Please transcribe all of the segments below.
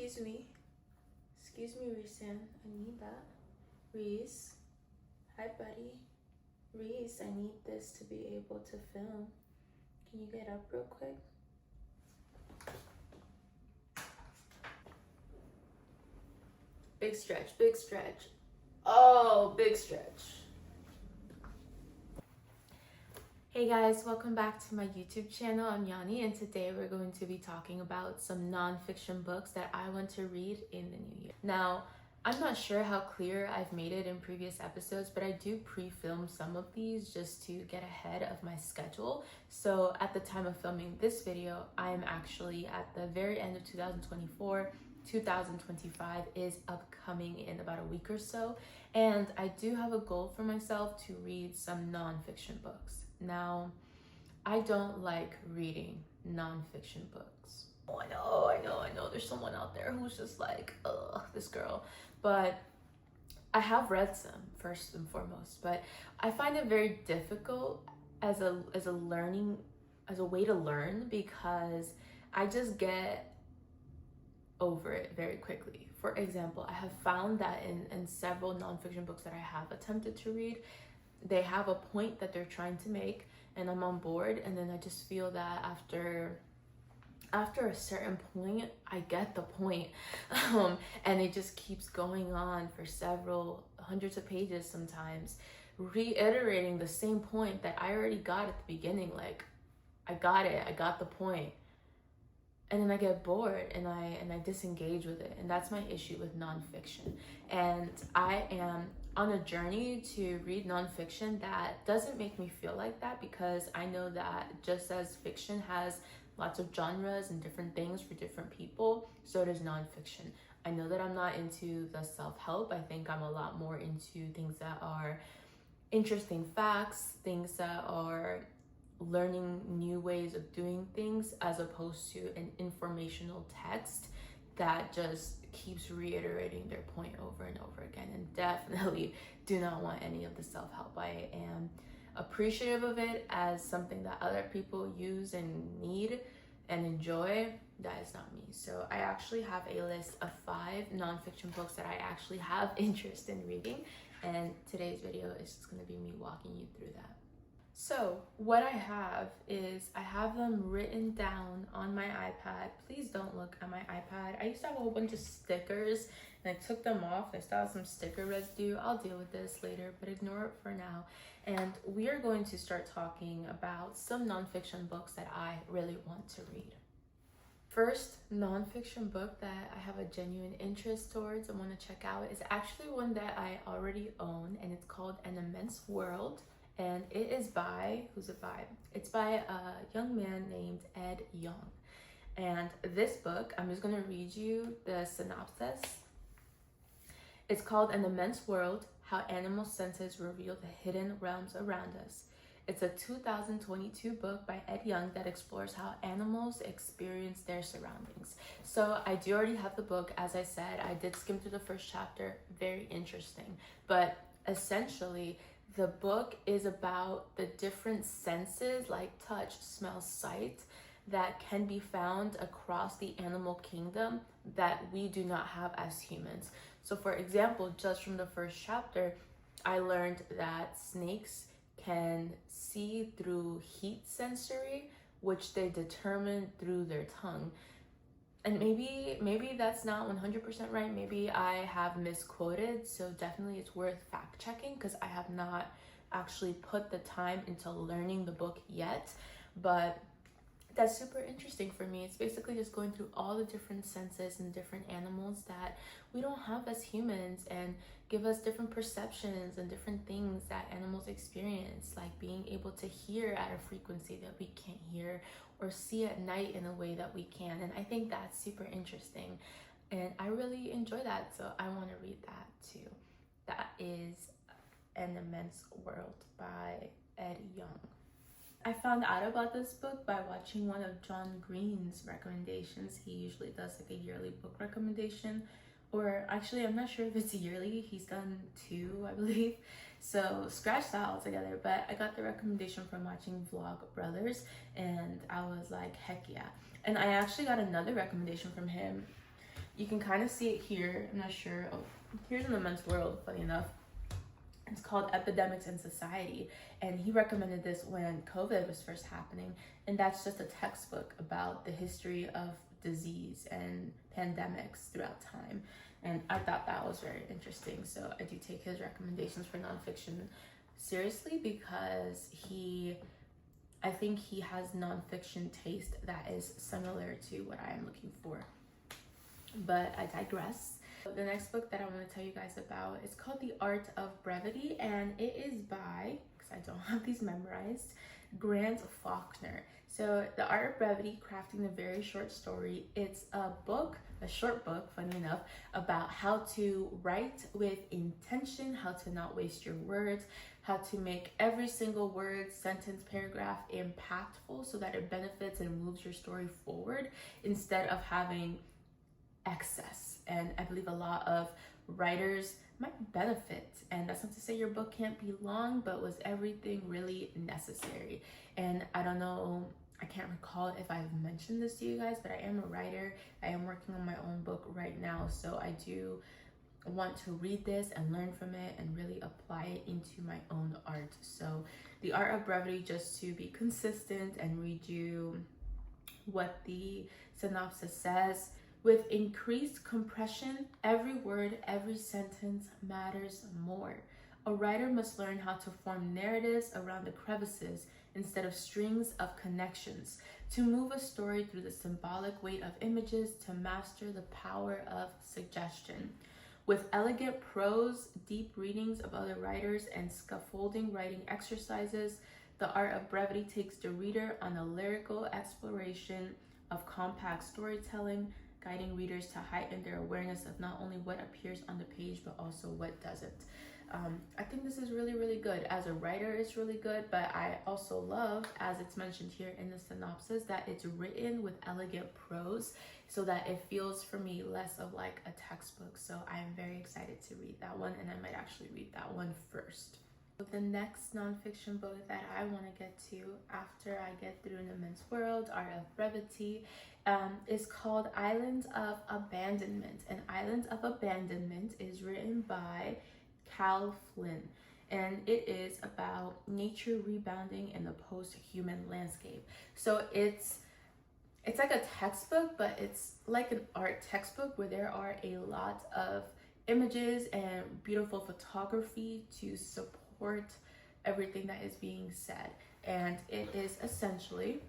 Excuse me. Excuse me, Reese-san. I need that. Reese. Hi, buddy. Reese, I need this to be able to film. Can you get up real quick? Big stretch, big stretch. Oh, big stretch. Hey guys, welcome back to my YouTube channel. I'm Yani, and today we're going to be talking about some non-fiction books that I want to read in the new year. Now, I'm not sure how clear I've made it in previous episodes, but I do pre-film some of these just to get ahead of my schedule. So at the time of filming this video, I am actually at the very end of 2024. 2025 is upcoming in about a week or so, and I do have a goal for myself to read some non-fiction books. Now, I don't like reading non-fiction books. Oh, I know. There's someone out there who's just like, ugh, this girl. But I have read some, first and foremost, but I find it very difficult as a way to learn, because I just get over it very quickly. For example, I have found that in several nonfiction books that I have attempted to read, they have a point that they're trying to make and I'm on board, and then I just feel that after a certain point I get the point, and it just keeps going on for several hundreds of pages, sometimes reiterating the same point that I already got at the beginning. Like, I got the point, and then I get bored and I disengage with it. And that's my issue with nonfiction. And I am on a journey to read nonfiction that doesn't make me feel like that, because I know that just as fiction has lots of genres and different things for different people, so does nonfiction. I know that I'm not into the self-help. I think I'm a lot more into things that are interesting facts, things that are learning new ways of doing things, as opposed to an informational text that just keeps reiterating their point over and over again. And definitely do not want any of the self-help. I am appreciative of it as something that other people use and need and enjoy. That is not me. So I actually have a list of 5 nonfiction books that I actually have interest in reading, and today's video is just going to be me walking you through that. So what I have is I have them written down on my iPad. Please don't look at my iPad. I used to have a whole bunch of stickers and I took them off. I still have some sticker residue. I'll deal with this later, but ignore it for now. And we are going to start talking about some nonfiction books that I really want to read. First nonfiction book that I have a genuine interest towards and want to check out is actually one that I already own, and it's called An Immense World. And it is by, who's it by? It's by a young man named Ed Yong. And this book, I'm just gonna read you the synopsis. It's called An Immense World, How Animal Senses Reveal the Hidden Realms Around Us. It's a 2022 book by Ed Yong that explores how animals experience their surroundings. So I do already have the book. As I said, I did skim through the first chapter, very interesting. But essentially, the book is about the different senses like touch, smell, sight that can be found across the animal kingdom that we do not have as humans. So for example, just from the first chapter, I learned that snakes can see through heat sensory, which they determine through their tongue. And maybe that's not 100% right. Maybe I have misquoted. So definitely it's worth fact checking, because I have not actually put the time into learning the book yet. But that's super interesting for me. It's basically just going through all the different senses and different animals that we don't have as humans, and give us different perceptions and different things that animals experience, like being able to hear at a frequency that we can't hear, or see at night in a way that we can. And I think that's super interesting, and I really enjoy that, so I want to read that too. That is An Immense World by Ed Yong. I found out about this book by watching one of John Green's recommendations. He usually does like a yearly book recommendation, or actually I'm not sure if it's yearly. He's done 2, I believe. So scratch that all together. But I got the recommendation from watching Vlog Brothers, and I was like, heck yeah. And I actually got another recommendation from him You can kind of see it here. I'm not sure. Oh, here's in the men's world, funny enough. It's called Epidemics in Society, and he recommended this when COVID was first happening, and that's just a textbook about the history of disease and pandemics throughout time. And I thought that was very interesting, so I do take his recommendations for nonfiction seriously, because I think he has nonfiction taste that is similar to what I am looking for. But I digress. The next book that I want to tell you guys about is called The Art of Brevity, and it is by, because I don't have these memorized, Faulkner. So The Art of Brevity, Crafting a Very Short Story. It's a short book, funny enough, about how to write with intention, how to not waste your words, how to make every single word, sentence, paragraph impactful so that it benefits and moves your story forward instead of having excess. And I believe a lot of writers might benefit, and that's not to say your book can't be long, but was everything really necessary? And I don't know, I can't recall if I've mentioned this to you guys, but I am a writer. I am working on my own book right now, so I do want to read this and learn from it and really apply it into my own art. So The Art of Brevity, just to be consistent and read you what the synopsis says. With increased compression, every word, every sentence matters more. A writer must learn how to form narratives around the crevices instead of strings of connections, to move a story through the symbolic weight of images, to master the power of suggestion. With elegant prose, deep readings of other writers, and scaffolding writing exercises, The Art of Brevity takes the reader on a lyrical exploration of compact storytelling, guiding readers to heighten their awareness of not only what appears on the page, but also what doesn't. I think this is really, really good. As a writer, it's really good, but I also love, as it's mentioned here in the synopsis, that it's written with elegant prose so that it feels for me less of like a textbook. So I am very excited to read that one, and I might actually read that one first. The next nonfiction book that I want to get to after I get through In the Men's World, Art of Brevity, is called Islands of Abandonment. And Islands of Abandonment is written by Flyn, and it is about nature rebounding in the post-human landscape. So it's like a textbook, but it's like an art textbook where there are a lot of images and beautiful photography to support everything that is being said. And it is essentially,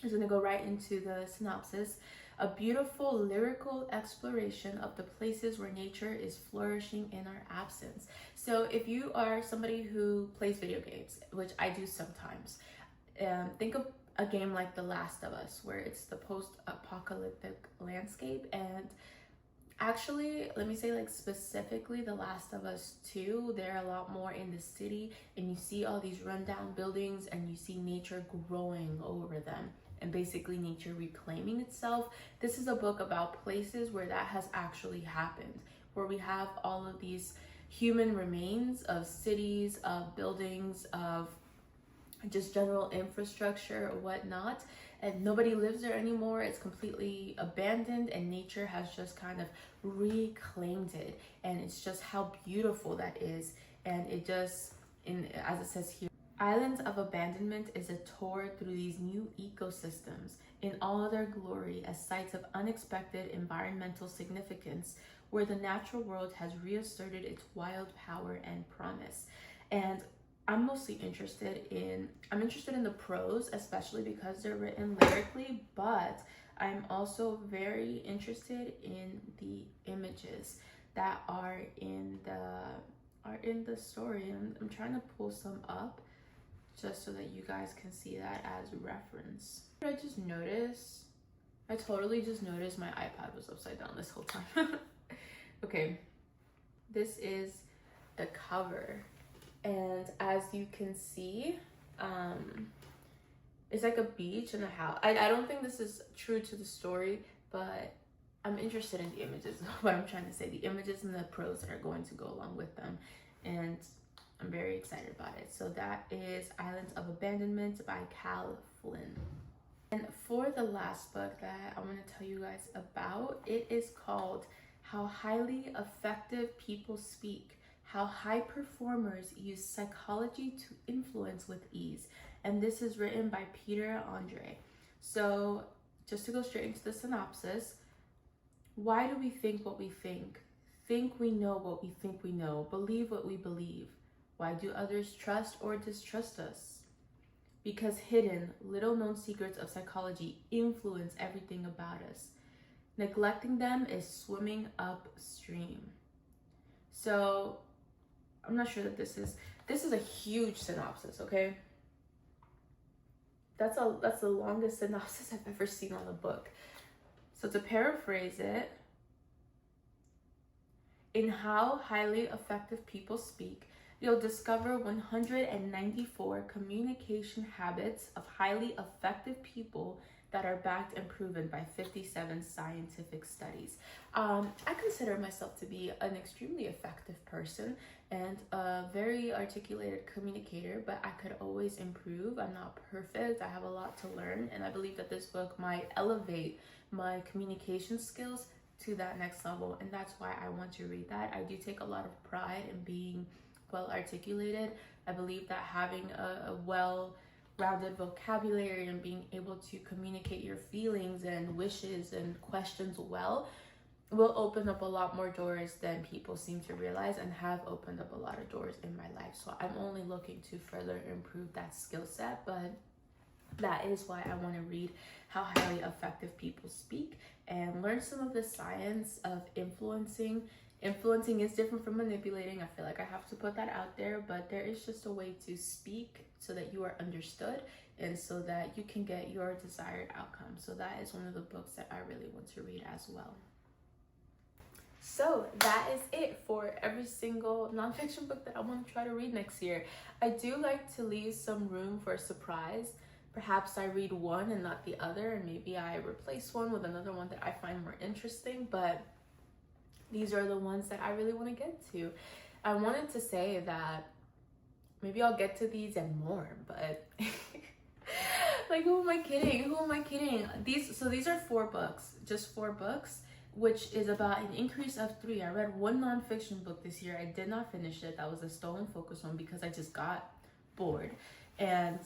I'm going to go right into the synopsis, a beautiful lyrical exploration of the places where nature is flourishing in our absence. So if you are somebody who plays video games, which I do sometimes, think of a game like The Last of Us, where it's the post-apocalyptic landscape. And actually, let me say, like, specifically The Last of Us 2, they're a lot more in the city, and you see all these rundown buildings and you see nature growing over them and basically nature reclaiming itself. This is a book about places where that has actually happened, where we have all of these human remains of cities, of buildings, of just general infrastructure or whatnot, and nobody lives there anymore. It's completely abandoned, and nature has just kind of reclaimed it. And it's just how beautiful that is. And it just, as it says here, Islands of Abandonment is a tour through these new ecosystems in all of their glory as sites of unexpected environmental significance, where the natural world has reasserted its wild power and promise. And I'm mostly interested in the prose, especially because they're written lyrically, but I'm also very interested in the images that are in the story. And I'm trying to pull some up just so that you guys can see that as reference. I totally just noticed my iPad was upside down this whole time. Okay, this is the cover. And as you can see, it's like a beach and a house. I don't think this is true to the story, but I'm interested in the images. What I'm trying to say, the images and the prose that are going to go along with them. And I'm very excited about it. So that is Islands of Abandonment by Flyn. And for the last book that I want to tell you guys about, it is called How Highly Effective People Speak, How High Performers Use Psychology to Influence with Ease. And this is written by Peter Andre. So just to go straight into the synopsis, why do we think what we think we know what we think we know, believe what we believe? Why do others trust or distrust us? Because hidden, little-known secrets of psychology influence everything about us. Neglecting them is swimming upstream. So I'm not sure that this is a huge synopsis, okay? That's the longest synopsis I've ever seen on a book. So to paraphrase it, in How Highly Effective People Speak, you'll discover 194 communication habits of highly effective people that are backed and proven by 57 scientific studies. I consider myself to be an extremely effective person and a very articulated communicator, but I could always improve. I'm not perfect. I have a lot to learn, and I believe that this book might elevate my communication skills to that next level, and that's why I want to read that. I do take a lot of pride in being well articulated. I believe that having a well-rounded vocabulary and being able to communicate your feelings and wishes and questions well will open up a lot more doors than people seem to realize, and have opened up a lot of doors in my life. So I'm only looking to further improve that skill set, but that is why I want to read How Highly Effective People Speak and learn some of the science of influencing. Influencing is different from manipulating. I feel like I have to put that out there, but there is just a way to speak so that you are understood and so that you can get your desired outcome. So that is one of the books that I really want to read as well. So that is it for every single nonfiction book that I want to try to read next year. I do like to leave some room for a surprise. Perhaps I read one and not the other, and maybe I replace one with another one that I find more interesting, but these are the ones that I really want to get to. I wanted to say that maybe I'll get to these and more, but like, who am I kidding? These are 4 books, just 4 books, which is about an increase of 3. I read one nonfiction book this year. I did not finish it. That was a Stolen Focus one because I just got bored. And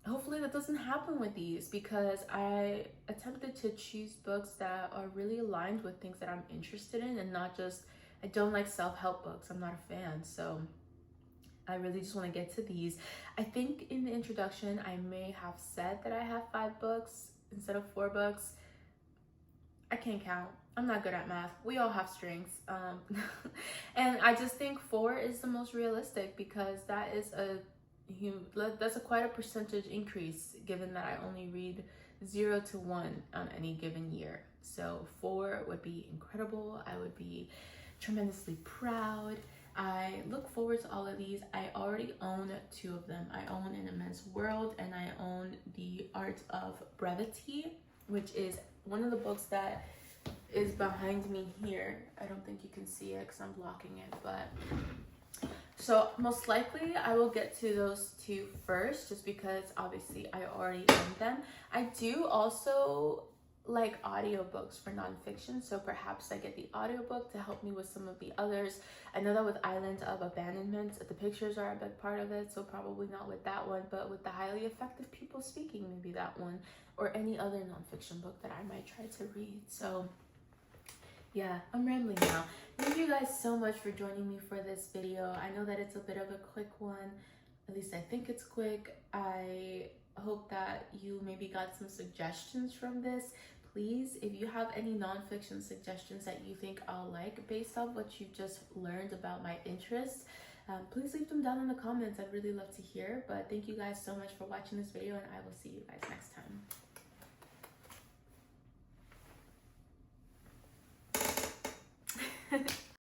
hopefully that doesn't happen with these, because I attempted to choose books that are really aligned with things that I'm interested in, and not just, I don't like self-help books. I'm not a fan. So I really just want to get to these. I think in the introduction, I may have said that I have 5 books instead of 4 books. I can't count. I'm not good at math. We all have strengths. And I just think 4 is the most realistic, because that is that's quite a percentage increase, given that I only read 0 to 1 on any given year. So 4 would be incredible. I would be tremendously proud. I look forward to all of these. I already own 2 of them. I own An Immense World, and I own The Art of Brevity, which is one of the books that is behind me here. I don't think you can see it because I'm blocking it, but so most likely I will get to those 2 first, just because obviously I already own them. I do also like audiobooks for nonfiction, so perhaps I get the audiobook to help me with some of the others. I know that with Island of Abandonment, the pictures are a big part of it, so probably not with that one, but with the Highly Effective People Speaking, maybe that one, or any other nonfiction book that I might try to read. So yeah, I'm rambling now. Thank you guys so much for joining me for this video. I know that it's a bit of a quick one. At least I think it's quick. I hope that you maybe got some suggestions from this. Please, if you have any nonfiction suggestions that you think I'll like based off what you've just learned about my interests, please leave them down in the comments. I'd really love to hear. But thank you guys so much for watching this video, and I will see you guys next time.